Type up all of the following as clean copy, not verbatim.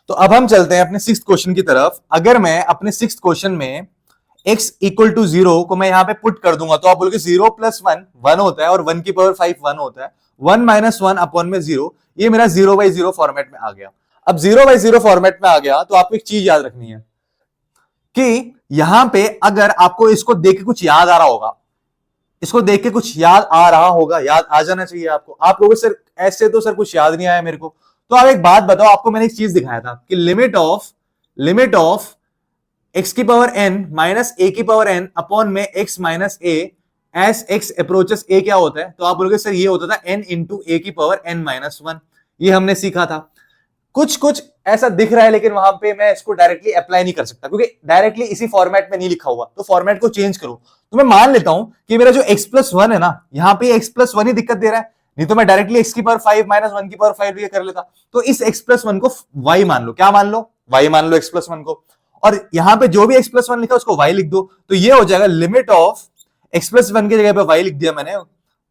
तो अब हम चलते हैं अपने सिक्स्थ क्वेश्चन की तरफ। अगर मैं अपने सिक्स्थ क्वेश्चन में x इक्वल टू 0 को मैं यहां पे पुट कर दूंगा तो आप बोलोगे 0 प्लस 1 1 होता है और 1 की पावर 5 1 होता है। 1 माइनस 1 अपॉन में 0, ये मेरा 0/0 फॉर्मेट में आ गया। अब 0/0 फॉर्मेट में आ गया तो आपको एक चीज याद रखनी है कि यहां पे अगर आपको इसको देख के कुछ याद आ रहा होगा, इसको देख के कुछ याद आ रहा होगा, याद आ जाना चाहिए आपको। आप लोगों सर ऐसे तो सर कुछ याद नहीं आया मेरे को, तो आप एक बात बताओ, आपको मैंने एक चीज दिखाया था कि लिमिट ऑफ x की पावर n माइनस a की पावर n अपॉन में x minus a S x approaches a क्या होता है, तो आप बोलोगे सर ये होता था n इंटू a की पावर n माइनस 1। ये हमने सीखा था। कुछ कुछ ऐसा दिख रहा है लेकिन वहां पे मैं इसको डायरेक्टली अप्लाई नहीं कर सकता क्योंकि डायरेक्टली इसी फॉर्मेट में नहीं लिखा हुआ, तो फॉर्मेट को चेंज करो। तो मैं मान लेता हूं कि मेरा जो x प्लस 1 है ना, यहां पे x प्लस 1 ही दिक्कत दे रहा है, नहीं तो मैं डायरेक्टली x की पावर 5 माइनस 1 की पावर 5 कर लेता। तो इस x प्लस 1 को y मान लो, क्या मान लो, y मान लो x प्लस 1 को, और यहां पे जो भी x प्लस 1 लिखा उसको y लिख दो। तो ये हो जाएगा लिमिट ऑफ x प्लस 1 की जगह पे y लिख दिया मैंने,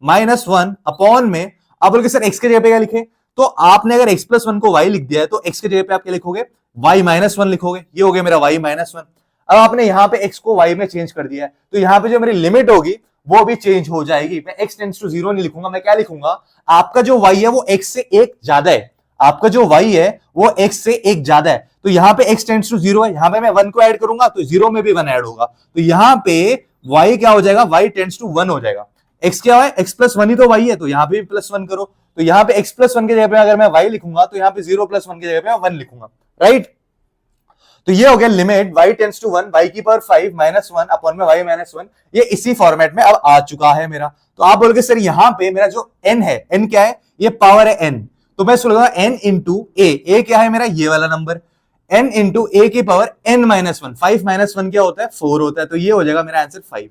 माइनस 1 अपॉन में, आप बोलोगे सर x की जगह पे क्या लिखे, तो आपने अगर x प्लस 1 को y लिख दिया है तो x की जगह पे आप क्या लिखोगे, y माइनस 1 लिखोगे। ये हो गया मेरा y माइनस 1। अब आपने यहां पे x को y में चेंज कर दिया है तो यहां पे जो मेरी लिमिट होगी वो भी चेंज हो जाएगी। मैं x टेंड्स टू 0 नहीं लिखूंगा, मैं क्या लिखूंगा, आपका जो y है वो x से 1 ज्यादा है, आपका जो y है वो x से 1 ज्यादा है। तो यहां पे x टेंड्स टू 0 है, यहां पे मैं 1 को ऐड करूंगा तो 0 में भी 1 ऐड होगा, तो यहां पे y क्या हो जाएगा, y टेंड्स टू 1 हो जाएगा। x क्या है, x प्लस 1 ही तो y है, तो यहां पे भी प्लस 1 करो। तो यहां पे x प्लस 1 की जगह पे अगर मैं y लिखूंगा तो यहां पे 0 प्लस 1 की जगह पे मैं 1 लिखूंगा, राइट। तो ये हो गया limit y tends to 1 y की पावर 5 माइनस 1 अपॉन में y माइनस 1। ये इसी फॉर्मेट में अब आ चुका है मेरा। तो आप बोलोगे सर यहां पे मेरा जो n है, n क्या है, ये पावर है n, तो मैं बोलूंगा n इंटू a क्या है मेरा, ये वाला नंबर, n इंटू a की पावर n माइनस 1, 5 माइनस 1 क्या होता है, 4 होता है। तो ये हो जाएगा मेरा आंसर 5।